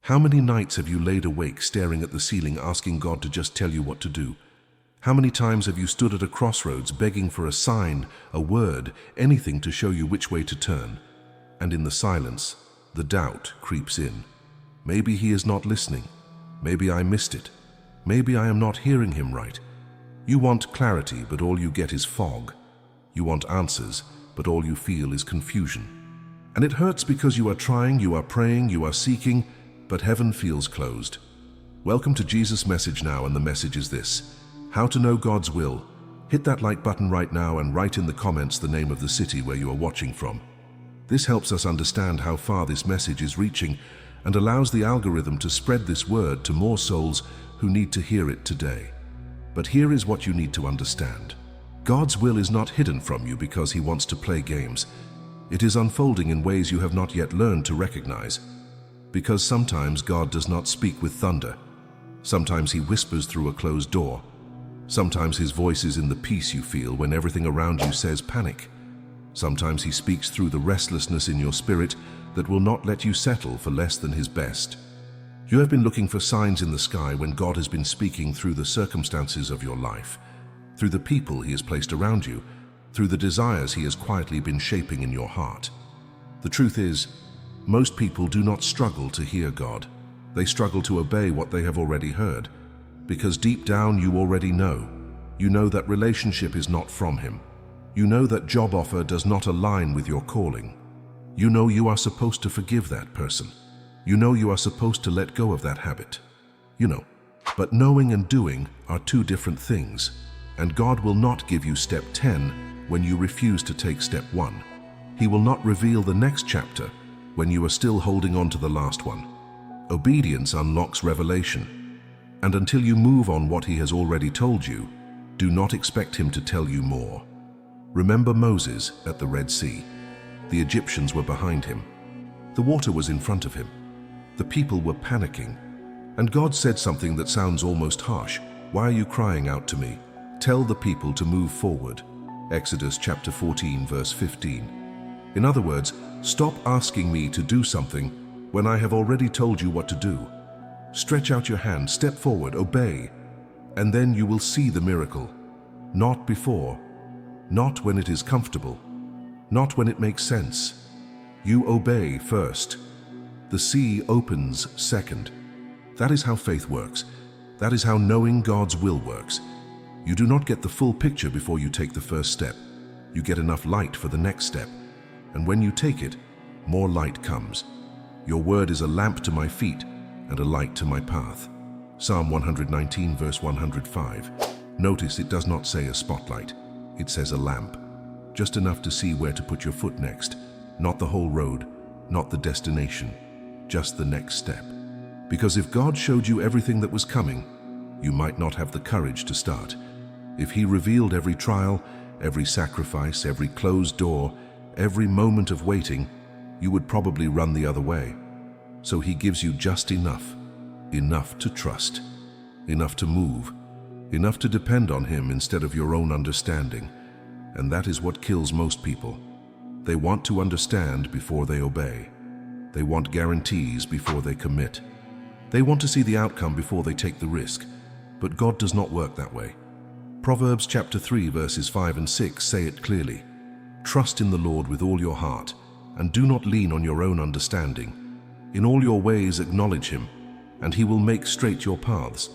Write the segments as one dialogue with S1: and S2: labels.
S1: How many nights have you laid awake staring at the ceiling asking God to just tell you what to do? How many times have you stood at a crossroads begging for a sign, a word, anything to show you which way to turn? And in the silence, the doubt creeps in. Maybe he is not listening. Maybe I missed it. Maybe I am not hearing him right. You want clarity, but all you get is fog. You want answers, but all you feel is confusion. And it hurts because you are trying, you are praying, you are seeking, but heaven feels closed. Welcome to Jesus' message now, and the message is this: how to know God's will. Hit that like button right now and write in the comments the name of the city where you are watching from. This helps us understand how far this message is reaching and allows the algorithm to spread this word to more souls who need to hear it today. But here is what you need to understand. God's will is not hidden from you because he wants to play games. It is unfolding in ways you have not yet learned to recognize. Because sometimes God does not speak with thunder. Sometimes he whispers through a closed door. Sometimes his voice is in the peace you feel when everything around you says panic. Sometimes he speaks through the restlessness in your spirit that will not let you settle for less than his best. You have been looking for signs in the sky when God has been speaking through the circumstances of your life, through the people he has placed around you, through the desires he has quietly been shaping in your heart. The truth is, most people do not struggle to hear God. They struggle to obey what they have already heard, because deep down you already know. You know that relationship is not from him. You know that job offer does not align with your calling. You know you are supposed to forgive that person. You know you are supposed to let go of that habit. You know. But knowing and doing are two different things, and God will not give you step 10 when you refuse to take step 1. He will not reveal the next chapter when you are still holding on to the last one. Obedience unlocks revelation, and until you move on what he has already told you, do not expect him to tell you more. Remember Moses at the Red Sea. The Egyptians were behind him. The water was in front of him. The people were panicking, and God said something that sounds almost harsh. Why are you crying out to me? Tell the people to move forward. Exodus chapter 14, verse 15. In other words, stop asking me to do something when I have already told you what to do. Stretch out your hand, step forward, obey, and then you will see the miracle. Not before, not when it is comfortable, not when it makes sense. You obey first. The sea opens second. That is how faith works. That is how knowing God's will works. You do not get the full picture before you take the first step. You get enough light for the next step. And when you take it, more light comes. Your word is a lamp to my feet and a light to my path. Psalm 119, verse 105. Notice it does not say a spotlight. It says a lamp. Just enough to see where to put your foot next. Not the whole road, not the destination, just the next step. Because if God showed you everything that was coming, you might not have the courage to start. If he revealed every trial, every sacrifice, every closed door, every moment of waiting, you would probably run the other way. So he gives you just enough to trust, enough to move, enough to depend on him instead of your own understanding. And that is what kills most people. They want to understand before they obey. They want guarantees before they commit. They want to see the outcome before they take the risk. But God does not work that way. Proverbs chapter 3, verses 5 and 6 say it clearly. Trust in the Lord with all your heart, and do not lean on your own understanding. In all your ways acknowledge him, and he will make straight your paths.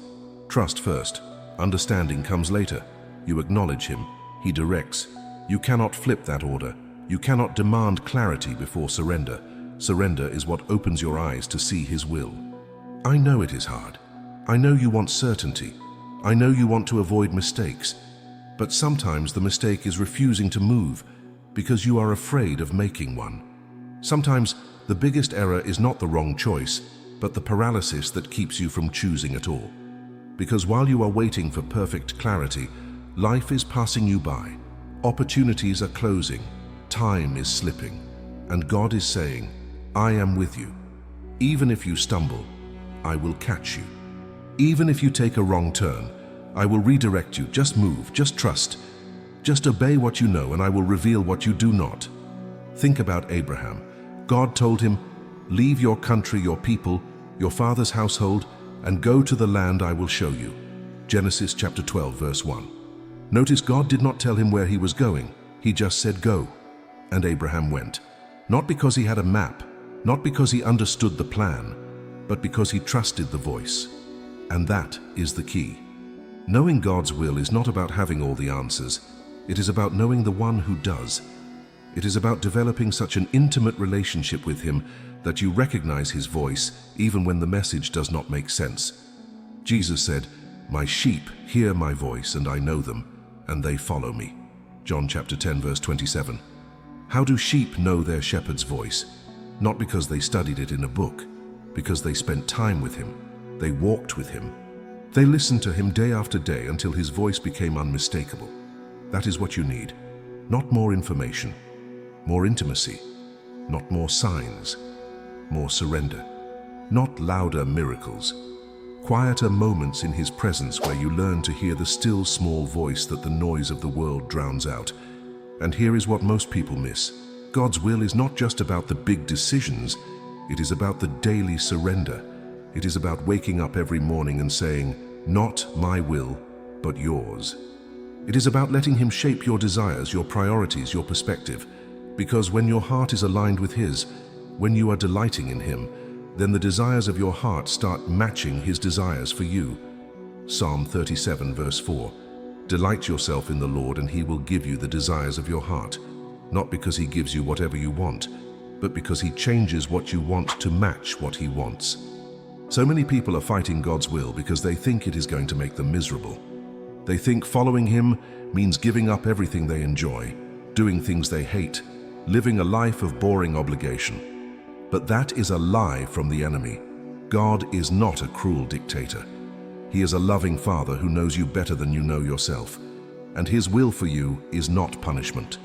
S1: Trust first. Understanding comes later. You acknowledge him. He directs. You cannot flip that order. You cannot demand clarity before surrender. Surrender is what opens your eyes to see his will. I know it is hard. I know you want certainty. I know you want to avoid mistakes. But sometimes the mistake is refusing to move because you are afraid of making one. Sometimes the biggest error is not the wrong choice, but the paralysis that keeps you from choosing at all. Because while you are waiting for perfect clarity, life is passing you by. Opportunities are closing. Time is slipping. And God is saying, I am with you. Even if you stumble, I will catch you. Even if you take a wrong turn, I will redirect you. Just move, just trust. Just obey what you know, and I will reveal what you do not. Think about Abraham. God told him, leave your country, your people, your father's household, and go to the land I will show you. Genesis chapter 12, verse 1. Notice God did not tell him where he was going. He just said, go. And Abraham went. Not because he had a map, not because he understood the plan, but because he trusted the voice. And that is the key. Knowing God's will is not about having all the answers. It is about knowing the one who does. It is about developing such an intimate relationship with him that you recognize his voice even when the message does not make sense. Jesus said, "My sheep hear my voice, and I know them, and they follow me." John chapter 10, verse 27. How do sheep know their shepherd's voice? Not because they studied it in a book, because they spent time with him. They walked with him. They listened to him day after day until his voice became unmistakable. That is what you need. Not more information, more intimacy. Not more signs, more surrender. Not louder miracles, quieter moments in his presence where you learn to hear the still small voice that the noise of the world drowns out. And here is what most people miss. God's will is not just about the big decisions. It is about the daily surrender. It is about waking up every morning and saying, "Not my will, but yours." It is about letting him shape your desires, your priorities, your perspective. Because when your heart is aligned with his, when you are delighting in him, then the desires of your heart start matching his desires for you. Psalm 37, verse 4. Delight yourself in the Lord, and he will give you the desires of your heart. Not because he gives you whatever you want, but because he changes what you want to match what he wants. So many people are fighting God's will because they think it is going to make them miserable. They think following him means giving up everything they enjoy, doing things they hate, living a life of boring obligation. But that is a lie from the enemy. God is not a cruel dictator. He is a loving Father who knows you better than you know yourself. And his will for you is not punishment.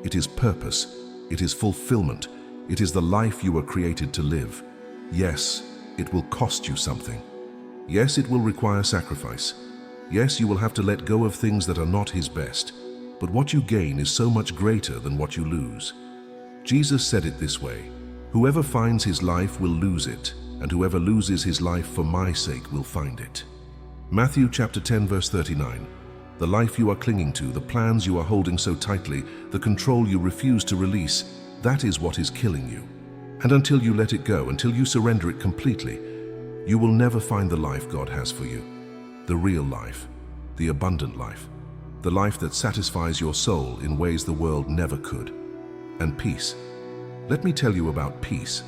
S1: It is purpose. It is fulfillment. It is the life you were created to live. Yes, it will cost you something. Yes, it will require sacrifice. Yes, you will have to let go of things that are not his best. But what you gain is so much greater than what you lose. Jesus said it this way, "Whoever finds his life will lose it, and whoever loses his life for my sake will find it." Matthew chapter 10, verse 39. The life you are clinging to, the plans you are holding so tightly, the control you refuse to release, that is what is killing you. And until you let it go, until you surrender it completely, you will never find the life God has for you. The real life, the abundant life, the life that satisfies your soul in ways the world never could. And peace. Let me tell you about peace,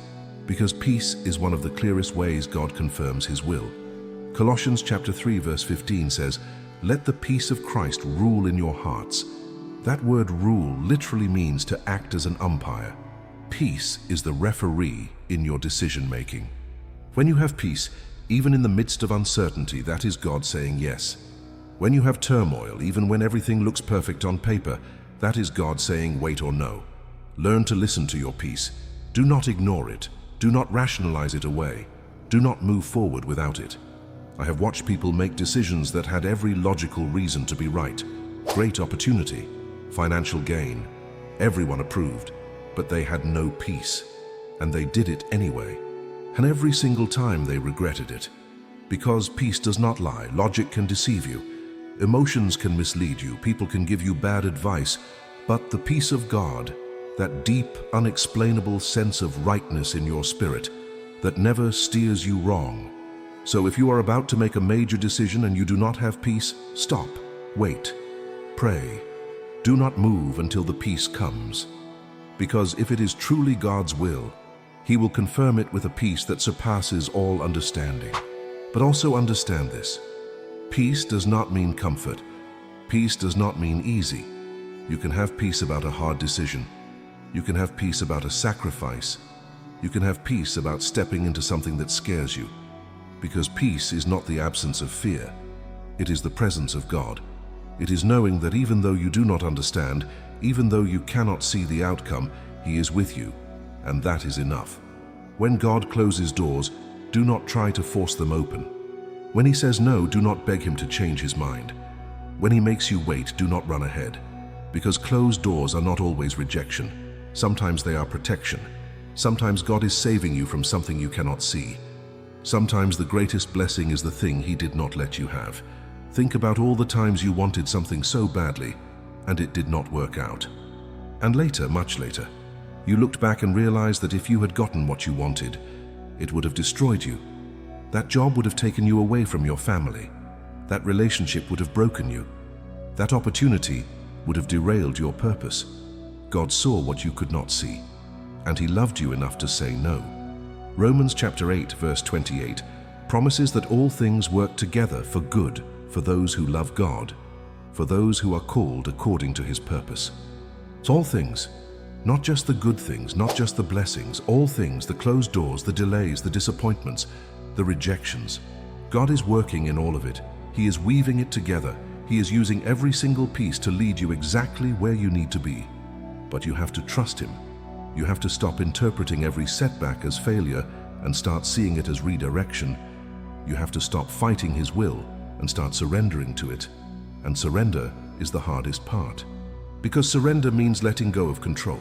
S1: because peace is one of the clearest ways God confirms his will. Colossians chapter 3, verse 15 says, "Let the peace of Christ rule in your hearts." That word rule literally means to act as an umpire. Peace is the referee in your decision-making. When you have peace, even in the midst of uncertainty, that is God saying yes. When you have turmoil, even when everything looks perfect on paper, that is God saying wait or no. Learn to listen to your peace. Do not ignore it. Do not rationalize it away. Do not move forward without it. I have watched people make decisions that had every logical reason to be right. Great opportunity, financial gain, everyone approved, but they had no peace. And they did it anyway. And every single time they regretted it. Because peace does not lie, logic can deceive you, emotions can mislead you, people can give you bad advice, but the peace of God, that deep, unexplainable sense of rightness in your spirit that never steers you wrong. So if you are about to make a major decision and you do not have peace, stop, wait, pray. Do not move until the peace comes. Because if it is truly God's will, he will confirm it with a peace that surpasses all understanding. But also understand this. Peace does not mean comfort. Peace does not mean easy. You can have peace about a hard decision. You can have peace about a sacrifice. You can have peace about stepping into something that scares you. Because peace is not the absence of fear. It is the presence of God. It is knowing that even though you do not understand, even though you cannot see the outcome, he is with you. And that is enough. When God closes doors, do not try to force them open. When he says no, do not beg him to change his mind. When he makes you wait, do not run ahead. Because closed doors are not always rejection. Sometimes they are protection. Sometimes God is saving you from something you cannot see. Sometimes the greatest blessing is the thing He did not let you have. Think about all the times you wanted something so badly, and it did not work out. And later, much later, you looked back and realized that if you had gotten what you wanted, it would have destroyed you. That job would have taken you away from your family. That relationship would have broken you. That opportunity would have derailed your purpose. God saw what you could not see, and He loved you enough to say no. Romans chapter 8, verse 28 promises that all things work together for good for those who love God, for those who are called according to His purpose. It's all things, not just the good things, not just the blessings, all things, the closed doors, the delays, the disappointments, the rejections. God is working in all of it. He is weaving it together. He is using every single piece to lead you exactly where you need to be. But you have to trust Him. You have to stop interpreting every setback as failure and start seeing it as redirection. You have to stop fighting His will and start surrendering to it. And surrender is the hardest part. Because surrender means letting go of control.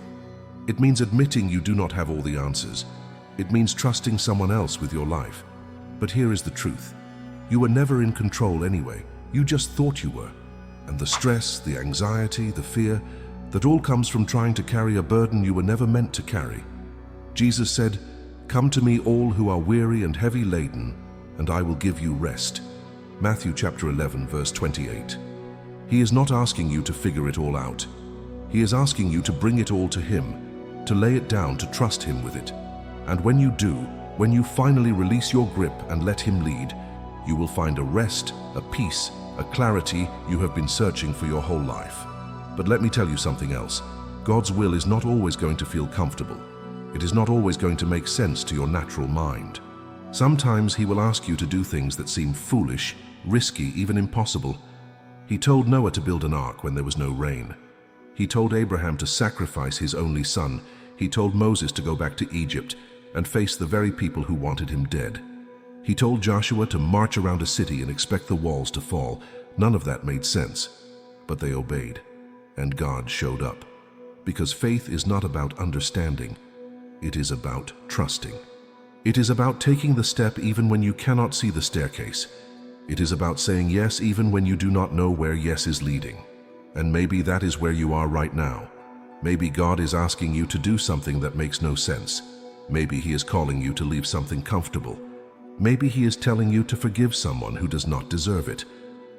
S1: It means admitting you do not have all the answers. It means trusting someone else with your life. But here is the truth. You were never in control anyway. You just thought you were. And the stress, the anxiety, the fear, that all comes from trying to carry a burden you were never meant to carry. Jesus said, "Come to me all who are weary and heavy laden, and I will give you rest." Matthew chapter 11, verse 28. He is not asking you to figure it all out. He is asking you to bring it all to Him, to lay it down, to trust Him with it. And when you do, when you finally release your grip and let Him lead, you will find a rest, a peace, a clarity you have been searching for your whole life. But let me tell you something else. God's will is not always going to feel comfortable. It is not always going to make sense to your natural mind. Sometimes He will ask you to do things that seem foolish, risky, even impossible. He told Noah to build an ark when there was no rain. He told Abraham to sacrifice his only son. He told Moses to go back to Egypt and face the very people who wanted him dead. He told Joshua to march around a city and expect the walls to fall. None of that made sense, but they obeyed. And God showed up. Because faith is not about understanding. It is about trusting. It is about taking the step even when you cannot see the staircase. It is about saying yes even when you do not know where yes is leading. And maybe that is where you are right now. Maybe God is asking you to do something that makes no sense. Maybe He is calling you to leave something comfortable. Maybe He is telling you to forgive someone who does not deserve it.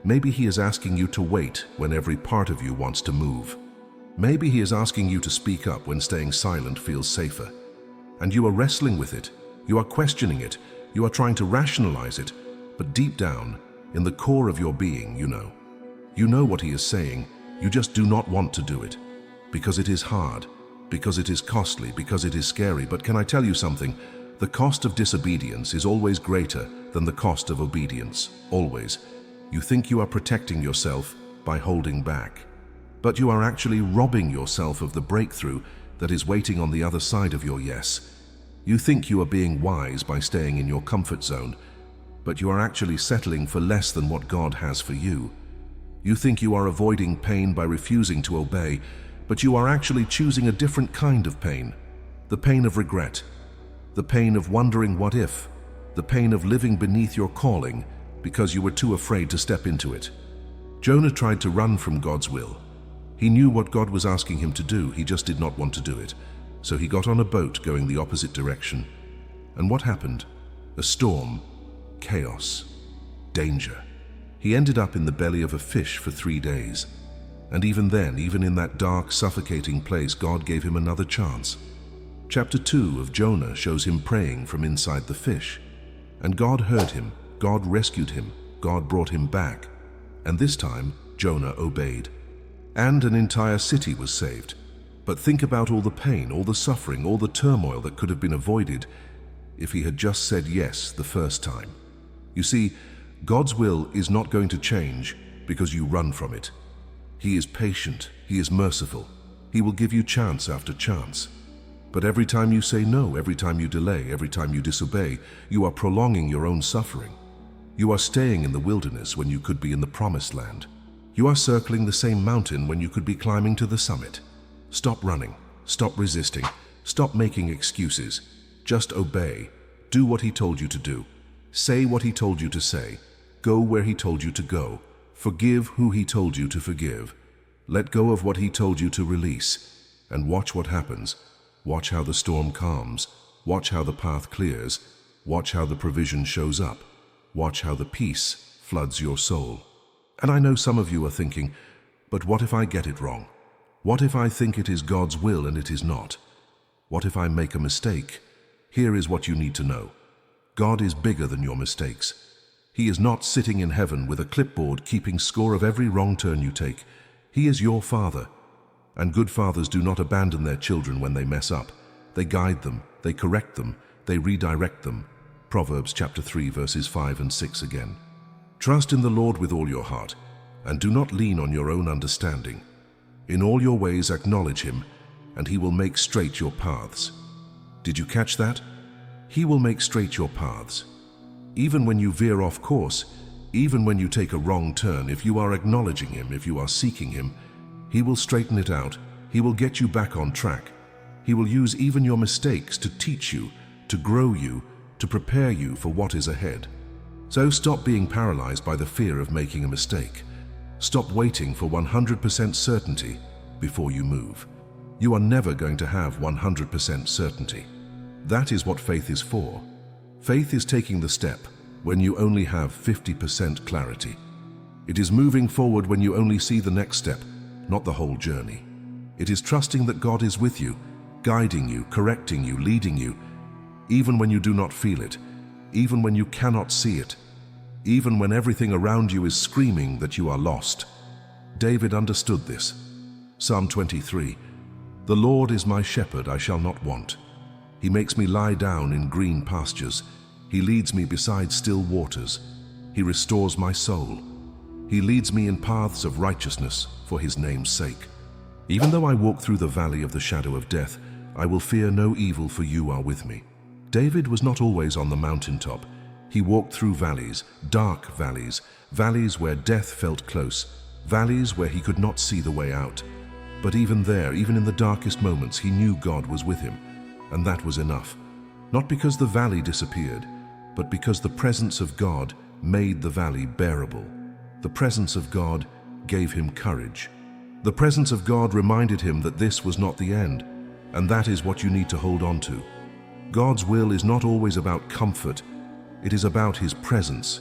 S1: Maybe He is asking you to wait when every part of you wants to move. Maybe He is asking you to speak up when staying silent feels safer. And you are wrestling with it. You are questioning it. You are trying to rationalize it. But deep down, in the core of your being, you know. You know what He is saying. You just do not want to do it. Because it is hard. Because it is costly. Because it is scary. But can I tell you something? The cost of disobedience is always greater than the cost of obedience. Always. You think you are protecting yourself by holding back. But you are actually robbing yourself of the breakthrough that is waiting on the other side of your yes. You think you are being wise by staying in your comfort zone, but you are actually settling for less than what God has for you. You think you are avoiding pain by refusing to obey, but you are actually choosing a different kind of pain. The pain of regret. The pain of wondering what if. The pain of living beneath your calling because you were too afraid to step into it. Jonah tried to run from God's will. He knew what God was asking him to do, he just did not want to do it. So he got on a boat going the opposite direction. And what happened? A storm, chaos, danger. He ended up in the belly of a fish for 3 days. And even then, even in that dark, suffocating place, God gave him another chance. Chapter 2 of Jonah shows him praying from inside the fish. And God heard him. God rescued him. God brought him back. And this time, Jonah obeyed. And an entire city was saved. But think about all the pain, all the suffering, all the turmoil that could have been avoided if he had just said yes the first time. You see, God's will is not going to change because you run from it. He is patient. He is merciful. He will give you chance after chance. But every time you say no, every time you delay, every time you disobey, you are prolonging your own suffering. You are staying in the wilderness when you could be in the promised land. You are circling the same mountain when you could be climbing to the summit. Stop running. Stop resisting. Stop making excuses. Just obey. Do what he told you to do. Say what he told you to say. Go where he told you to go. Forgive who he told you to forgive. Let go of what he told you to release. And watch what happens. Watch how the storm calms. Watch how the path clears. Watch how the provision shows up. Watch how the peace floods your soul. And I know some of you are thinking, but what if I get it wrong? What if I think it is God's will and it is not? What if I make a mistake? Here is what you need to know. God is bigger than your mistakes. He is not sitting in heaven with a clipboard keeping score of every wrong turn you take. He is your Father. And good fathers do not abandon their children when they mess up. They guide them, they correct them, they redirect them. Proverbs chapter 3 verses 5 and 6 again. Trust in the Lord with all your heart, and do not lean on your own understanding. In all your ways acknowledge him, and he will make straight your paths. Did you catch that? He will make straight your paths. Even when you veer off course, even when you take a wrong turn, if you are acknowledging him, if you are seeking him, he will straighten it out. He will get you back on track. He will use even your mistakes to teach you, to grow you, to prepare you for what is ahead. So stop being paralyzed by the fear of making a mistake. Stop waiting for 100% certainty before you move. You are never going to have 100% certainty. That is what faith is for. Faith is taking the step when you only have 50% clarity. It is moving forward when you only see the next step, not the whole journey. It is trusting that God is with you, guiding you, correcting you, leading you, even when you do not feel it, even when you cannot see it, even when everything around you is screaming that you are lost. David understood this. Psalm 23, "The Lord is my shepherd, I shall not want. He makes me lie down in green pastures. He leads me beside still waters. He restores my soul. He leads me in paths of righteousness for his name's sake. Even though I walk through the valley of the shadow of death, I will fear no evil, for you are with me." David was not always on the mountaintop. He walked through valleys, dark valleys, valleys where death felt close, valleys where he could not see the way out. But even there, even in the darkest moments, he knew God was with him, and that was enough. Not because the valley disappeared, but because the presence of God made the valley bearable. The presence of God gave him courage. The presence of God reminded him that this was not the end, and that is what you need to hold on to. God's will is not always about comfort. It is about his presence.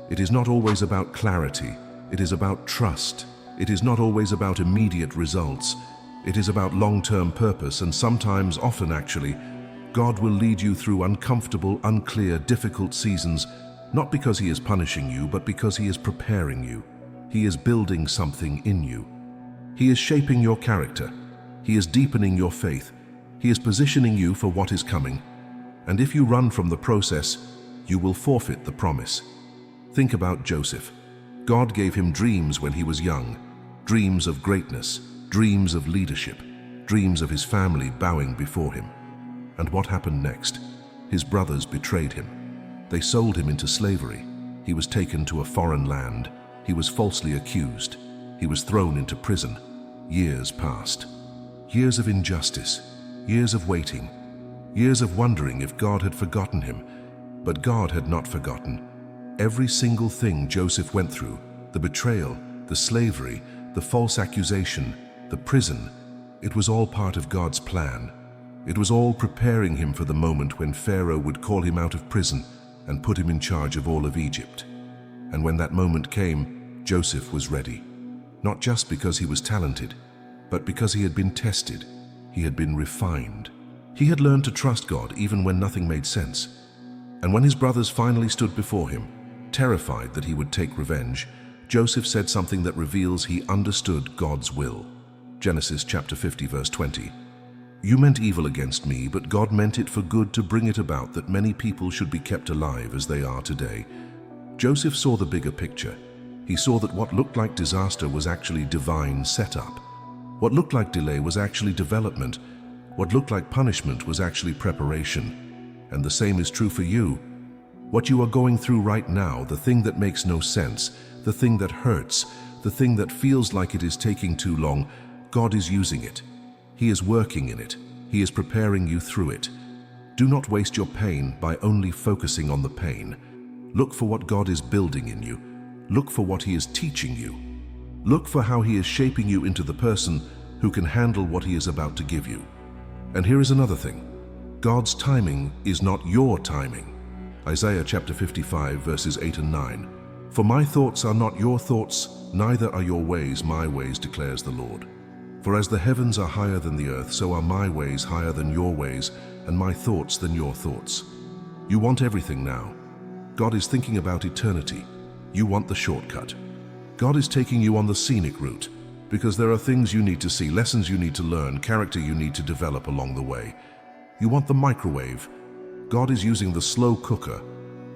S1: It is not always about clarity. It is about trust. It is not always about immediate results. It is about long-term purpose, and sometimes, often actually, God will lead you through uncomfortable, unclear, difficult seasons, not because he is punishing you, but because he is preparing you. He is building something in you. He is shaping your character. He is deepening your faith. He is positioning you for what is coming. And if you run from the process, you will forfeit the promise. Think about Joseph. God gave him dreams when he was young, dreams of greatness, dreams of leadership, dreams of his family bowing before him. And what happened next? His brothers betrayed him. They sold him into slavery. He was taken to a foreign land. He was falsely accused. He was thrown into prison. Years passed. Years of injustice, years of waiting, years of wondering if God had forgotten him. But God had not forgotten. Every single thing Joseph went through, the betrayal, the slavery, the false accusation, the prison, it was all part of God's plan. It was all preparing him for the moment when Pharaoh would call him out of prison and put him in charge of all of Egypt. And when that moment came, Joseph was ready. Not just because he was talented, but because he had been tested. He had been refined. He had learned to trust God even when nothing made sense. And when his brothers finally stood before him, terrified that he would take revenge, Joseph said something that reveals he understood God's will. Genesis chapter 50 verse 20. "You meant evil against me, but God meant it for good to bring it about that many people should be kept alive as they are today." Joseph saw the bigger picture. He saw that what looked like disaster was actually divine setup. What looked like delay was actually development. What looked like punishment was actually preparation. And the same is true for you. What you are going through right now, the thing that makes no sense, the thing that hurts, the thing that feels like it is taking too long, God is using it. He is working in it. He is preparing you through it. Do not waste your pain by only focusing on the pain. Look for what God is building in you. Look for what He is teaching you. Look for how He is shaping you into the person who can handle what He is about to give you. And here is another thing. God's timing is not your timing. Isaiah chapter 55, verses 8 and 9. For my thoughts are not your thoughts, neither are your ways my ways, declares the Lord. For as the heavens are higher than the earth, so are my ways higher than your ways, and my thoughts than your thoughts. You want everything now. God is thinking about eternity. You want the shortcut. God is taking you on the scenic route, because there are things you need to see, lessons you need to learn, character you need to develop along the way. You want the microwave. God is using the slow cooker,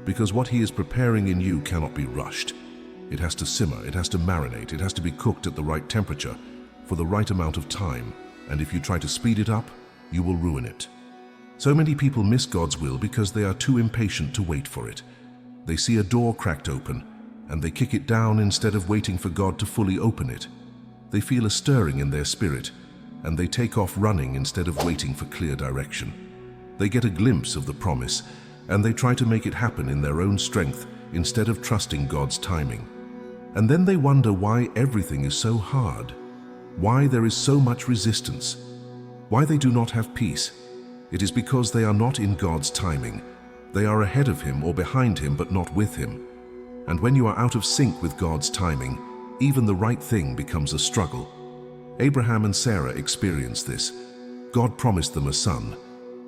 S1: because what He is preparing in you cannot be rushed. It has to simmer, it has to marinate, it has to be cooked at the right temperature for the right amount of time, and if you try to speed it up, you will ruin it. So many people miss God's will because they are too impatient to wait for it. They see a door cracked open, and they kick it down instead of waiting for God to fully open it. They feel a stirring in their spirit, and they take off running instead of waiting for clear direction. They get a glimpse of the promise, and they try to make it happen in their own strength instead of trusting God's timing. And then they wonder why everything is so hard, why there is so much resistance, why they do not have peace. It is because they are not in God's timing. They are ahead of Him or behind Him, but not with Him. And when you are out of sync with God's timing, even the right thing becomes a struggle. Abraham and Sarah experienced this. God promised them a son,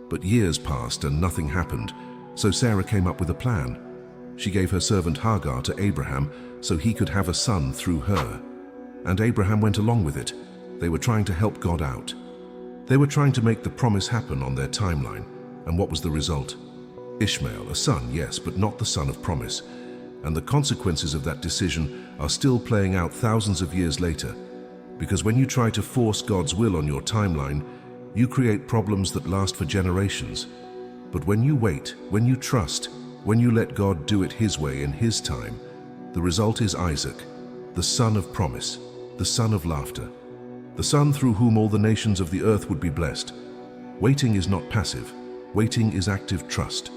S1: but years passed and nothing happened, so Sarah came up with a plan. She gave her servant Hagar to Abraham so he could have a son through her. And Abraham went along with it. They were trying to help God out. They were trying to make the promise happen on their timeline. And what was the result? Ishmael, a son, yes, but not the son of promise. And the consequences of that decision are still playing out thousands of years later. Because when you try to force God's will on your timeline, you create problems that last for generations. But when you wait, when you trust, when you let God do it His way in His time, the result is Isaac, the son of promise, the son of laughter, the son through whom all the nations of the earth would be blessed. Waiting is not passive. Waiting is active trust.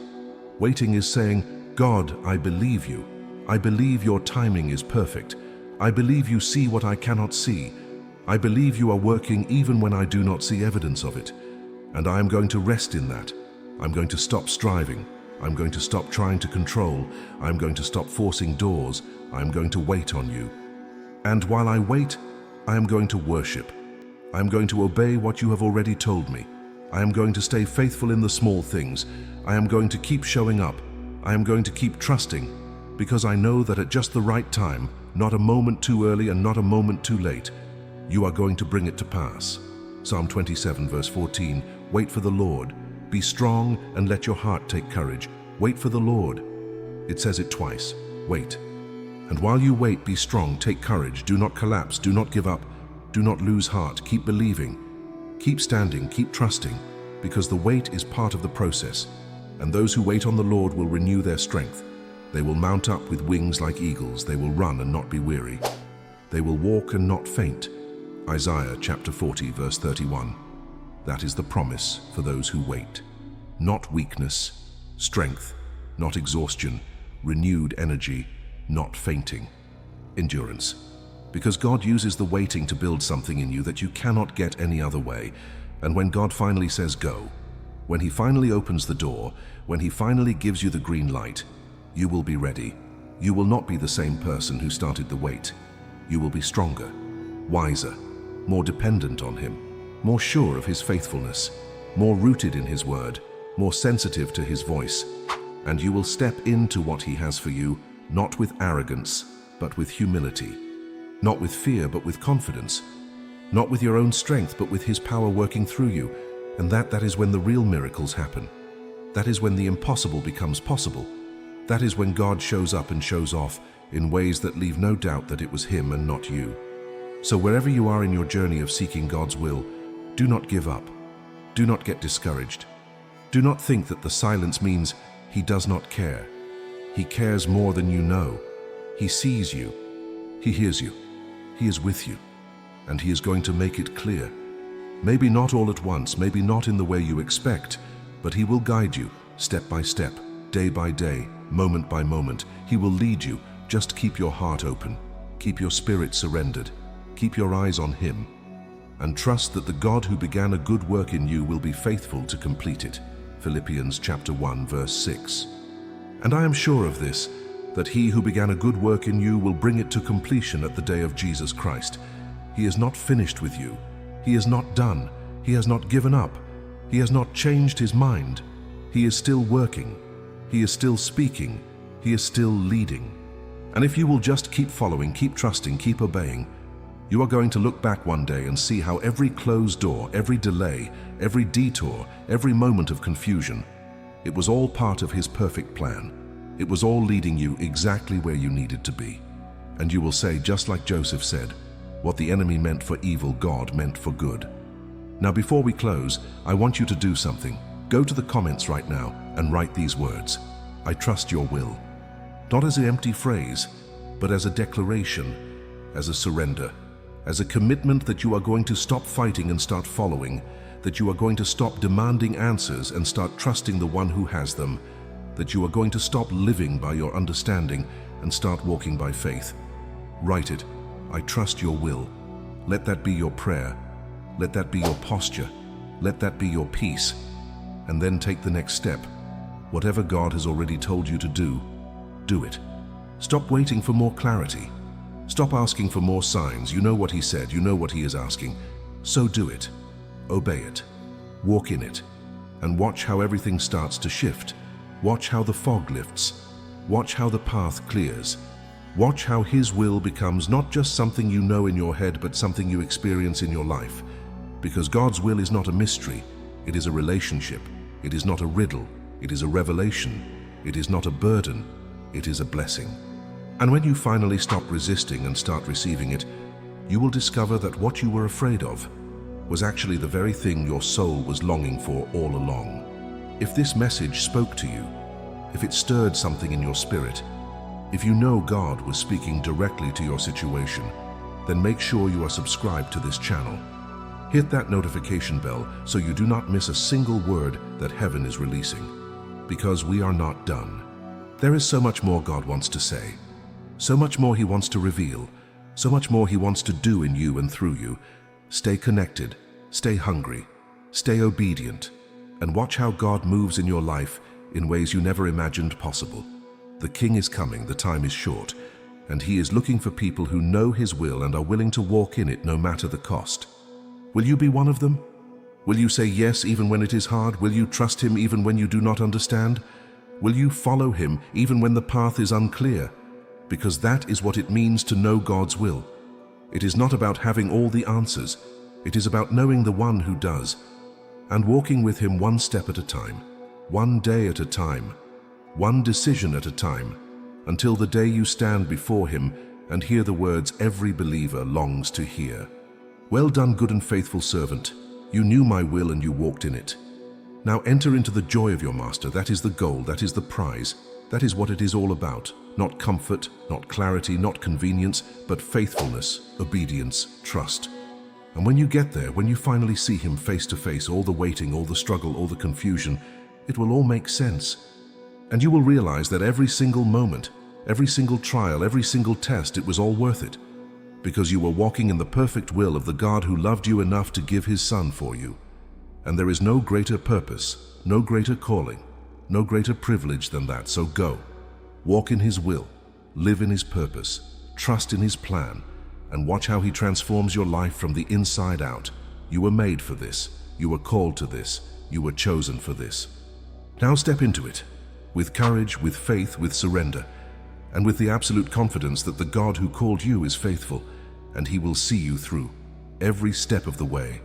S1: Waiting is saying, God, I believe you. I believe your timing is perfect. I believe you see what I cannot see. I believe you are working even when I do not see evidence of it. And I am going to rest in that. I'm going to stop striving. I'm going to stop trying to control. I'm going to stop forcing doors. I'm going to wait on you. And while I wait, I am going to worship. I am going to obey what you have already told me. I am going to stay faithful in the small things. I am going to keep showing up. I am going to keep trusting, because I know that at just the right time, not a moment too early and not a moment too late, you are going to bring it to pass. Psalm 27, verse 14, wait for the Lord. Be strong and let your heart take courage. Wait for the Lord. It says it twice. Wait. And while you wait, be strong, take courage. Do not collapse. Do not give up. Do not lose heart. Keep believing. Keep standing. Keep trusting, because the wait is part of the process. And those who wait on the Lord will renew their strength. They will mount up with wings like eagles. They will run and not be weary. They will walk and not faint. Isaiah chapter 40, verse 31. That is the promise for those who wait. Not weakness, strength, not exhaustion, renewed energy, not fainting. Endurance. Because God uses the waiting to build something in you that you cannot get any other way. And when God finally says go, when He finally opens the door, when He finally gives you the green light, you will be ready. You will not be the same person who started the wait. You will be stronger, wiser, more dependent on Him, more sure of His faithfulness, more rooted in His word, more sensitive to His voice. And you will step into what He has for you, not with arrogance, but with humility. Not with fear, but with confidence. Not with your own strength, but with His power working through you. And that is when the real miracles happen. That is when the impossible becomes possible. That is when God shows up and shows off in ways that leave no doubt that it was Him and not you. So wherever you are in your journey of seeking God's will, do not give up. Do not get discouraged. Do not think that the silence means He does not care. He cares more than you know. He sees you. He hears you. He is with you. And He is going to make it clear. Maybe not all at once, maybe not in the way you expect, but He will guide you step by step, day by day, moment by moment. He will lead you. Just keep your heart open. Keep your spirit surrendered. Keep your eyes on Him. And trust that the God who began a good work in you will be faithful to complete it. Philippians chapter 1, verse 6. And I am sure of this, that He who began a good work in you will bring it to completion at the day of Jesus Christ. He is not finished with you. He is not done. He has not given up. He has not changed His mind. He is still working. He is still speaking. He is still leading. And if you will just keep following, keep trusting, keep obeying, you are going to look back one day and see how every closed door, every delay, every detour, every moment of confusion, it was all part of His perfect plan. It was all leading you exactly where you needed to be. And you will say, just like Joseph said, what the enemy meant for evil, God meant for good. Now, before we close, I want you to do something. Go to the comments right now and write these words: I trust your will. Not as an empty phrase, but as a declaration, as a surrender, as a commitment that you are going to stop fighting and start following, that you are going to stop demanding answers and start trusting the one who has them, that you are going to stop living by your understanding and start walking by faith. Write it. I trust your will. Let that be your prayer. Let that be your posture. Let that be your peace. And then take the next step. Whatever God has already told you to do, do it. Stop waiting for more clarity. Stop asking for more signs. You know what He said. You know what He is asking. So do it. Obey it. Walk in it. And watch how everything starts to shift. Watch how the fog lifts. Watch how the path clears. Watch how His will becomes not just something you know in your head, but something you experience in your life. Because God's will is not a mystery. It is a relationship. It is not a riddle. It is a revelation. It is not a burden. It is a blessing. And when you finally stop resisting and start receiving it, you will discover that what you were afraid of was actually the very thing your soul was longing for all along. If this message spoke to you, if it stirred something in your spirit, if you know God was speaking directly to your situation, then make sure you are subscribed to this channel. Hit that notification bell so you do not miss a single word that heaven is releasing. Because we are not done. There is so much more God wants to say. So much more He wants to reveal. So much more He wants to do in you and through you. Stay connected. Stay hungry. Stay obedient. And watch how God moves in your life in ways you never imagined possible. The King is coming. The time is short. And He is looking for people who know His will and are willing to walk in it no matter the cost. Will you be one of them? Will you say yes even when it is hard? Will you trust Him even when you do not understand? Will you follow Him even when the path is unclear? Because that is what it means to know God's will. It is not about having all the answers. It is about knowing the one who does, and walking with Him one step at a time, one day at a time, one decision at a time, until the day you stand before Him and hear the words every believer longs to hear. Well done, good and faithful servant. You knew my will and you walked in it. Now enter into the joy of your master. That is the goal. That is the prize. That is what it is all about. Not comfort, not clarity, not convenience, but faithfulness, obedience, trust. And when you get there, when you finally see Him face to face, all the waiting, all the struggle, all the confusion, it will all make sense. And you will realize that every single moment, every single trial, every single test, it was all worth it. Because you were walking in the perfect will of the God who loved you enough to give His Son for you. And there is no greater purpose, no greater calling, no greater privilege than that. So go, walk in His will, live in His purpose, trust in His plan, and watch how He transforms your life from the inside out. You were made for this. You were called to this. You were chosen for this. Now step into it, with courage, with faith, with surrender, and with the absolute confidence that the God who called you is faithful, and He will see you through every step of the way.